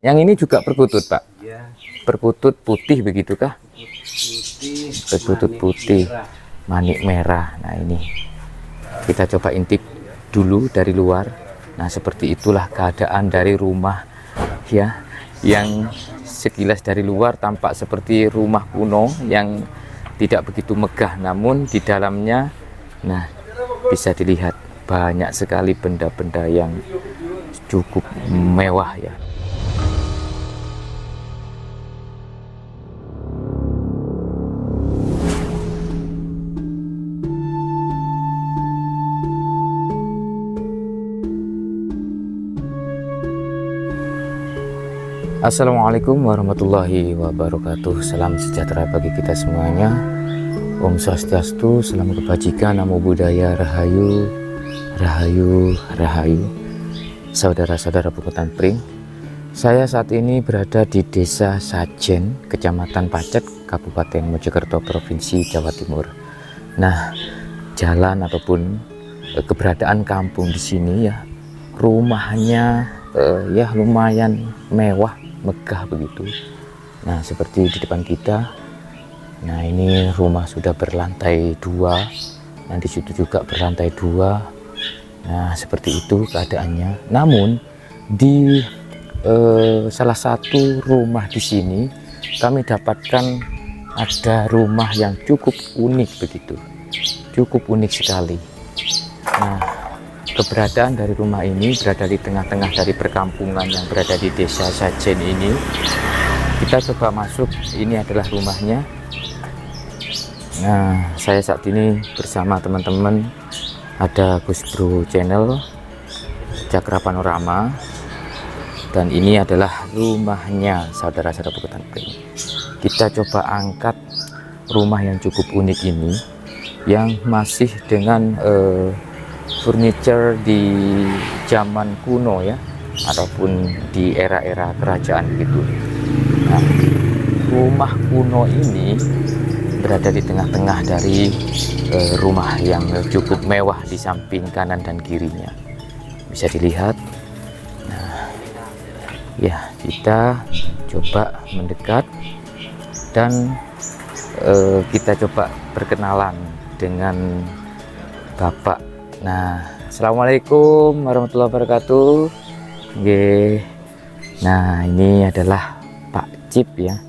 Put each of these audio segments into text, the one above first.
Yang ini juga perkutut, Pak? Ya. Perkutut putih begitukah? Putih. Perkutut putih, manik merah. Nah, ini kita coba intip dulu dari luar. Nah, seperti itulah keadaan dari rumah ya, yang sekilas dari luar tampak seperti rumah kuno yang tidak begitu megah, namun di dalamnya nah bisa dilihat banyak sekali benda-benda yang cukup mewah ya. Assalamualaikum warahmatullahi wabarakatuh. Salam sejahtera bagi kita semuanya. Om Swastiastu, salam kebajikan, namo buddhaya, rahayu, rahayu, rahayu. Saudara-saudara Pungutan Pring, saya saat ini berada di Desa Sajen, Kecamatan Pacet, Kabupaten Mojokerto, Provinsi Jawa Timur. Nah, jalan ataupun keberadaan kampung di sini ya, rumahnya ya lumayan mewah, megah begitu. Nah, seperti di depan kita. Nah, ini rumah sudah berlantai 2. Nah, di situ juga berlantai 2. Nah, seperti itu keadaannya. Namun di salah satu rumah di sini kami dapatkan ada rumah yang cukup unik begitu. Cukup unik sekali. Nah, keberadaan dari rumah ini berada di tengah-tengah dari perkampungan yang berada di Desa Sajen ini. Kita coba masuk, ini adalah rumahnya. Nah, saya saat ini bersama teman-teman, ada Gus Bro Channel, Cakra Panorama, dan ini adalah rumahnya saudara-saudara Pungutan Pring. Kita coba angkat rumah yang cukup unik ini, yang masih dengan furniture di zaman kuno ya, ataupun di era-era kerajaan gitu. Nah, rumah kuno ini berada di tengah-tengah dari rumah yang cukup mewah di samping kanan dan kirinya. Bisa dilihat. Nah, ya, kita coba mendekat dan kita coba berkenalan dengan Bapak. Nah, assalamualaikum warahmatullahi wabarakatuh. Oke. Nah, ini adalah Pak Cip ya,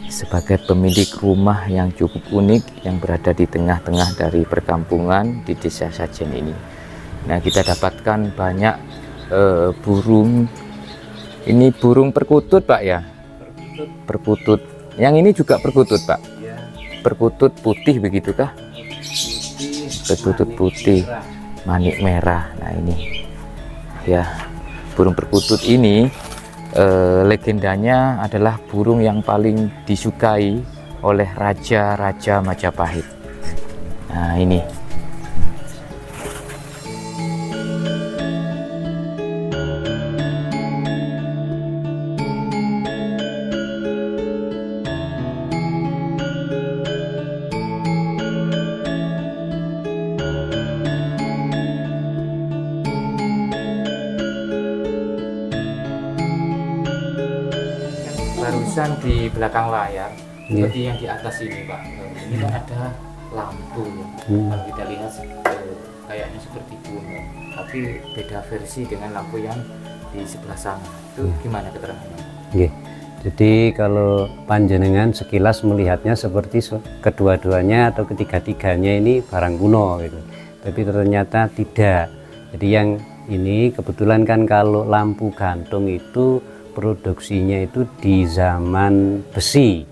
sebagai pemilik rumah yang cukup unik yang berada di tengah-tengah dari perkampungan di Desa Sajen ini. Nah, kita dapatkan banyak burung. Ini burung perkutut, Pak ya? Perkutut. Yang ini juga perkutut, Pak? Ya. Perkutut putih begitukah? Perkutut putih, manik merah. Nah, ini ya, burung perkutut ini legendanya adalah burung yang paling disukai oleh raja-raja Majapahit. Nah, ini barusan di belakang layar seperti yang di atas ini, Pak. Ini kan ada lampu ya. Kalau kita lihat kayaknya seperti kuno, tapi beda versi dengan lampu yang di sebelah sana. Itu gimana keterangannya? Oke. Jadi kalau panjenengan sekilas melihatnya seperti kedua-duanya atau ketiga-tiganya ini barang kuno gitu. Tapi ternyata tidak. Jadi yang ini kebetulan kan kalau lampu gantung itu produksinya itu di zaman besi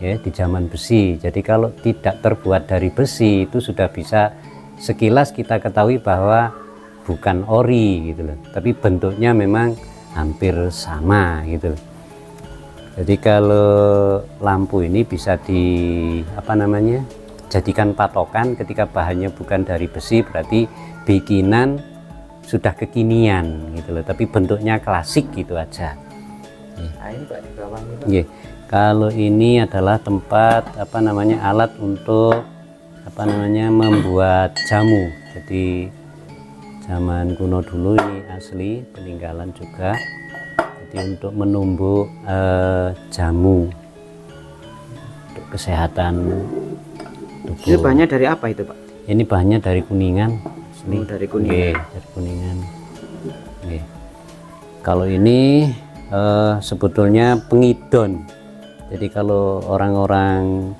ya, di zaman besi. Jadi kalau tidak terbuat dari besi itu sudah bisa sekilas kita ketahui bahwa bukan ori gitu loh, tapi bentuknya memang hampir sama gitu loh. Jadi kalau lampu ini bisa jadikan patokan ketika bahannya bukan dari besi, berarti bikinan sudah kekinian gitu loh, tapi bentuknya klasik gitu aja. Nah, ini Pak di bawah ini, Pak. Kalau ini adalah tempat alat untuk membuat jamu. Jadi zaman kuno dulu ini asli peninggalan juga. Jadi untuk menumbuk jamu untuk kesehatan tubuh. Itu bahannya dari apa itu, Pak? Ini bahannya dari Kuningan. Oh, dari Kuningan. Dari Kuningan. Oke. Kalau ini sebetulnya pengidon. Jadi kalau orang-orang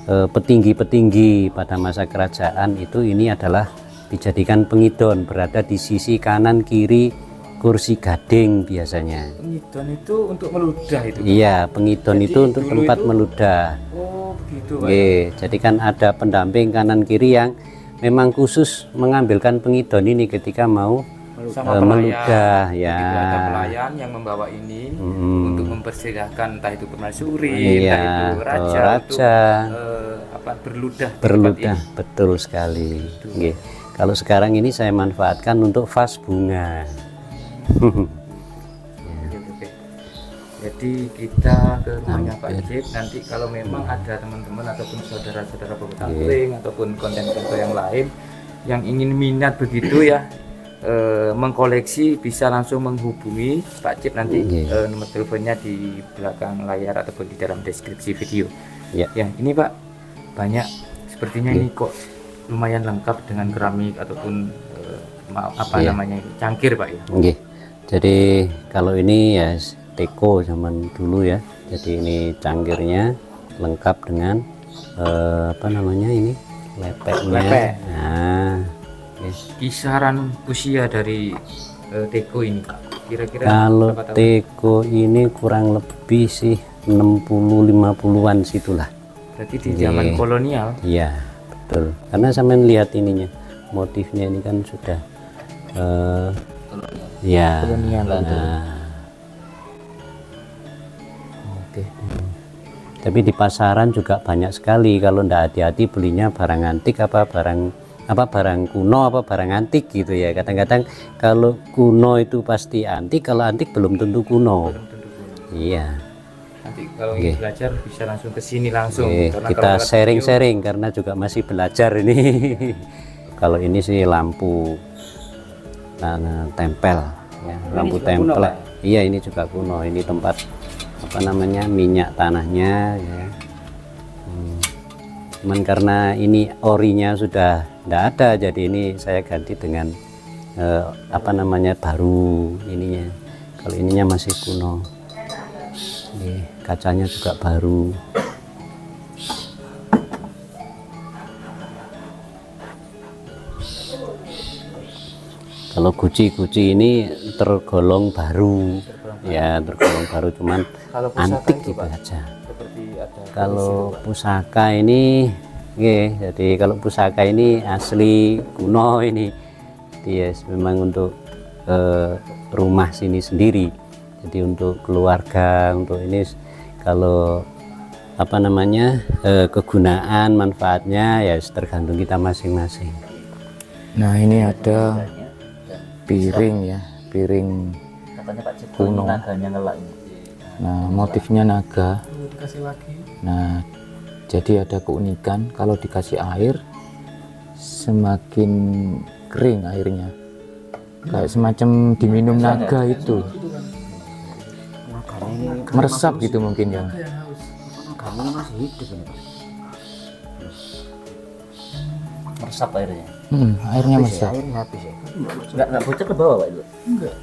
petinggi-petinggi pada masa kerajaan itu, ini adalah dijadikan pengidon, berada di sisi kanan kiri kursi gading biasanya. Pengidon itu untuk meludah itu? Iya, pengidon itu untuk tempat meludah. Oh begitu, Pak. Jadi kan ada pendamping kanan kiri yang memang khusus mengambilkan pengidon ini ketika mau sama meludah, ya. Ada pelayan yang membawa ini untuk mempersilahkan entah itu permaisuri, Iya, entah itu raja, untuk berludah, betul sekali. Oke. Kalau sekarang ini saya manfaatkan untuk vas bunga. Jadi kita ke rumahnya Pak Cip, nanti kalau memang ada teman-teman ataupun saudara-saudara peguntang ataupun konten-konten yang lain yang ingin minat begitu ya, mengkoleksi, bisa langsung menghubungi Pak Cip nanti. Nomor teleponnya di belakang layar ataupun di dalam deskripsi video. Ya, ini Pak, banyak sepertinya ini kok lumayan lengkap dengan keramik ataupun namanya ini, cangkir Pak ya. Jadi kalau ini ya teko zaman dulu ya. Jadi ini cangkirnya lengkap dengan ini lepeknya. Nah, kisaran usia dari teko ini kira-kira kalau teko ini kurang lebih sih 60-50-an situlah. Berarti di zaman kolonial. Iya, betul. Karena sampean lihat ininya, motifnya ini kan sudah kolonial. Oke. Tapi di pasaran juga banyak sekali, kalau ndak hati-hati belinya barang antik barang kuno barang antik gitu ya. Kadang-kadang kalau kuno itu pasti antik, kalau antik belum tentu kuno. Iya. Nanti kalau ingin belajar bisa langsung ke sini langsung. Kita sharing-sharing karena juga masih belajar ini. Kalau ini sih lampu tempel ya, lampu tempel. Kuno, iya, ini juga kuno. Ini tempat minyak tanahnya ya. Cuman karena ini orinya sudah tidak ada, jadi ini saya ganti dengan baru ininya. Kalau ininya masih kuno. Ini kacanya juga baru. Kalau guci ini tergolong baru. Ya, tergolong baru, cuman antik gitu aja. Kalau pusaka ini jadi kalau pusaka ini asli kuno ini. Jadi memang untuk rumah sini sendiri. Jadi untuk keluarga, untuk ini kalau kegunaan manfaatnya ya tergantung kita masing-masing. Nah, ini ada piring ya, piring kuno. Nah, motifnya naga. Nah, jadi ada keunikan kalau dikasih air semakin kering airnya, kayak semacam diminum naga itu, meresap gitu mungkin ya. Kamu masih hidup ini, Pak. Meresap airnya. Airnya meresap. Airnya habis ya. Enggak bocor ke bawah, Pak, itu? Enggak.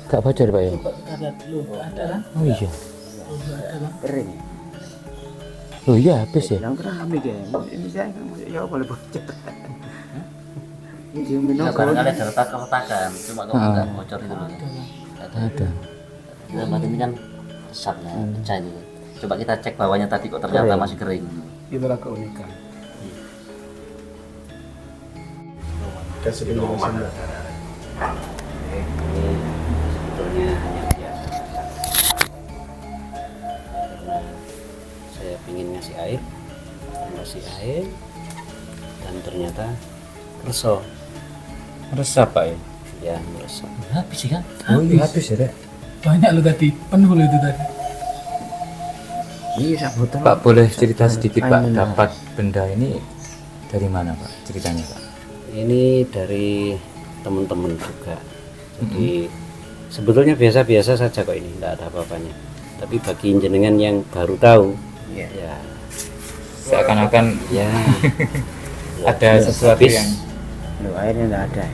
Enggak bocor, Pak ya? Oh iya. Kering. Oh iya, habis ya? Yang keramik ya. Ini saya ya boleh bocor. Ini minum barangkali ada retak-retakan, cuma kalau enggak bocor itu loh. Ada. Nah, ini kan resapnya pecah itu. Coba kita cek bawahnya tadi kok ternyata masih kering. Itulah keunikan. Kasih penjelasan. Ini sebetulnya hanya biasa. Karena saya ingin ngasih air, dan ternyata Meresap, Pak ya? ya meresap. Habis sih kan? Oh iya, habis ya, Dek? Banyak lo tadi, penuh lo itu tadi. Ini sambutan. Pak, boleh cerita sedikit, Pak, dapat benda ini dari mana, Pak, ceritanya, Pak? Ini dari teman-teman juga. Jadi Sebetulnya biasa-biasa saja kok ini, tidak ada apa-apanya. Tapi bagi jenengan yang baru tahu, ya Seakan-akan ya ada sesuatu habis. yang Loh, airnya tidak ada.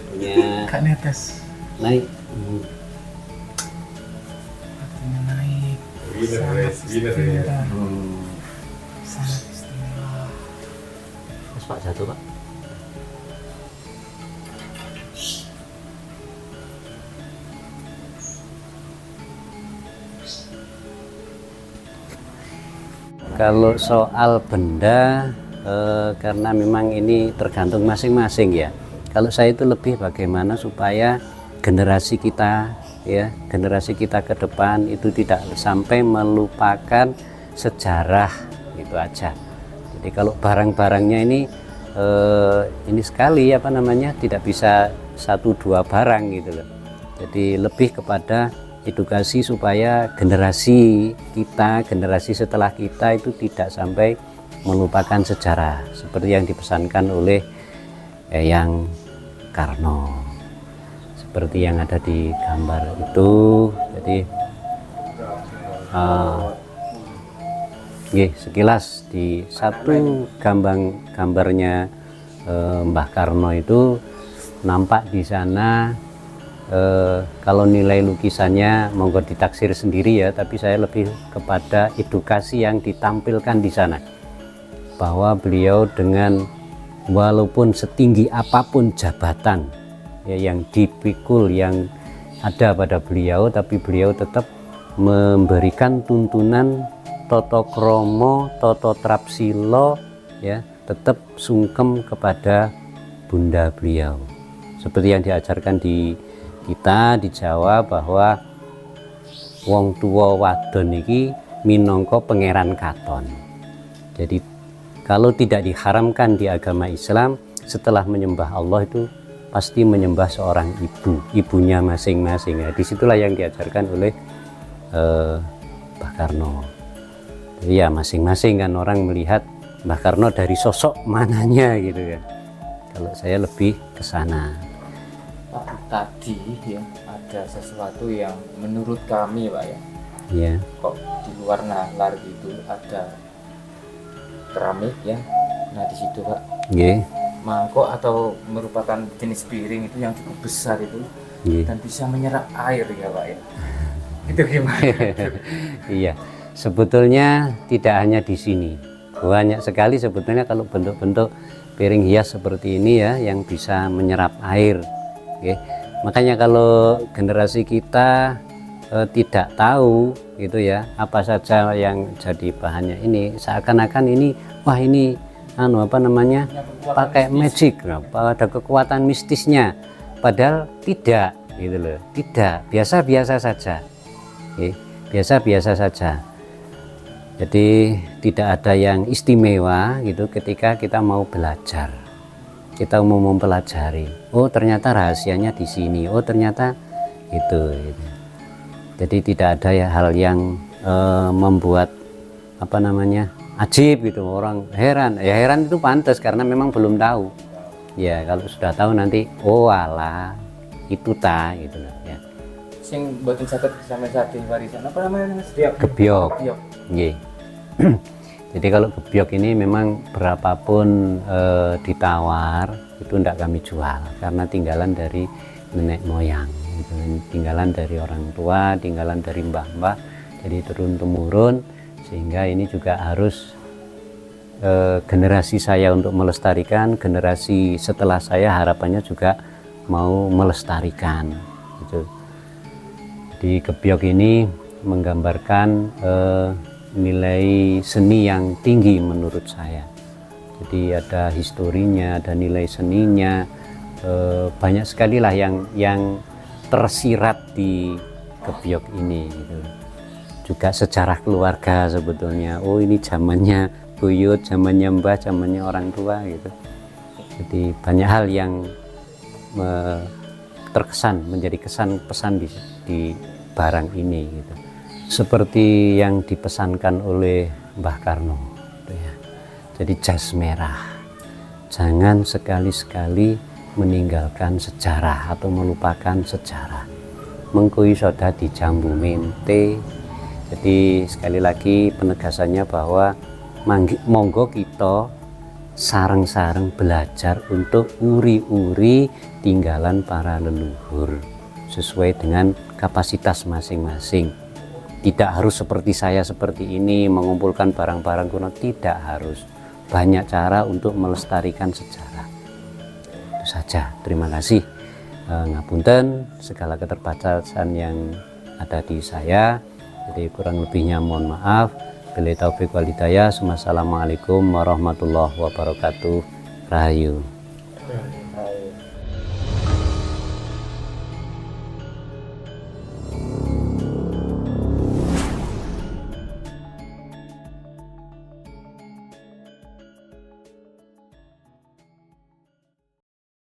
Punya Kak netes. naik. Artinya naik. Sangat istimewa. Sangat istimewa. Mas Pak satu Pak. Kalau soal benda, karena memang ini tergantung masing-masing ya. Kalau saya itu lebih bagaimana supaya generasi kita ya, generasi kita ke depan itu tidak sampai melupakan sejarah, itu aja. Jadi kalau barang-barangnya ini sekali apa namanya, tidak bisa 1-2 barang gitu loh. Jadi lebih kepada edukasi supaya generasi kita, generasi setelah kita itu tidak sampai melupakan sejarah seperti yang dipesankan oleh Eyang Karno, seperti yang ada di gambar itu. Jadi sekilas di satu gambarnya Mbah Karno itu nampak di sana. Kalau nilai lukisannya monggo ditaksir sendiri ya, tapi saya lebih kepada edukasi yang ditampilkan di sana, bahwa beliau dengan walaupun setinggi apapun jabatan ya, yang dipikul yang ada pada beliau, tapi beliau tetap memberikan tuntunan toto kromo, toto trapsilo ya, tetap sungkem kepada bunda beliau, seperti yang diajarkan di kita di Jawa, bahwa wong tua wadon iki minangka pangeran katon. Jadi kalau tidak diharamkan di agama Islam, setelah menyembah Allah itu pasti menyembah seorang ibunya masing-masing ya. Disitulah yang diajarkan oleh Mbah Karno. Jadi ya masing-masing kan orang melihat Mbah Karno dari sosok mananya gitu kan. Kalau saya lebih ke sana. Pak, tadi ya ada sesuatu yang menurut kami Pak ya, Ya. kok di luar nalar gitu ada keramik ya. Nah di situ Pak, Nggih. mangkok atau merupakan jenis piring itu yang cukup besar itu Nggih. dan bisa menyerap air ya Pak ya. Itu gimana? Iya. Sebetulnya tidak hanya di sini. Banyak sekali sebetulnya kalau bentuk-bentuk piring hias seperti ini ya yang bisa menyerap air. Oke. Makanya kalau generasi kita tidak tahu gitu ya apa saja yang jadi bahannya ini, seakan-akan ini wah ini apa namanya pakai magic, ada kekuatan mistisnya, padahal tidak gitu loh, tidak, biasa-biasa saja. Oke. Biasa-biasa saja. Jadi tidak ada yang istimewa gitu ketika kita mau belajar. Kita mau mempelajari, oh ternyata rahasianya di sini, oh ternyata itu gitu. Jadi tidak ada ya hal yang membuat apa namanya ajib gitu, orang heran. Ya heran itu pantas karena memang belum tahu. Ya kalau sudah tahu nanti oh alah itu ta gitu loh ya. Sing buatin sakit sampai saat ini warisan apa namanya Mas? Gebyok. Gebyok. Nggih. Jadi kalau gebyok ini memang berapapun ditawar itu tidak kami jual karena tinggalan dari nenek moyang gitu. Tinggalan dari orang tua, tinggalan dari mbah-mbah, jadi turun temurun, sehingga ini juga harus generasi saya untuk melestarikan, generasi setelah saya harapannya juga mau melestarikan gitu. Di gebyok ini menggambarkan nilai seni yang tinggi menurut saya. Jadi ada historinya, ada nilai seninya, banyak sekali lah yang tersirat di gebyok ini gitu. Juga sejarah keluarga sebetulnya, oh ini zamannya buyut, zamannya mbah, zamannya orang tua gitu. Jadi banyak hal yang terkesan, menjadi kesan pesan di barang ini gitu. Seperti yang dipesankan oleh Mbah Karno gitu ya. Jadi jas merah jangan sekali-sekali meninggalkan sejarah atau melupakan sejarah. Mengko iso dadi jambu mente. Jadi sekali lagi penegasannya bahwa monggo kita sareng-sareng belajar untuk uri-uri tinggalan para leluhur sesuai dengan kapasitas masing-masing. Tidak harus seperti saya seperti ini mengumpulkan barang-barang kuno, tidak harus. Banyak cara untuk melestarikan sejarah. Itu saja. Terima kasih. Ngapunten segala keterbatasan yang ada di saya. Jadi kurang lebihnya mohon maaf. Billahi taufiq wal hidayah. Wassalamualaikum warahmatullahi wabarakatuh. Rahayu.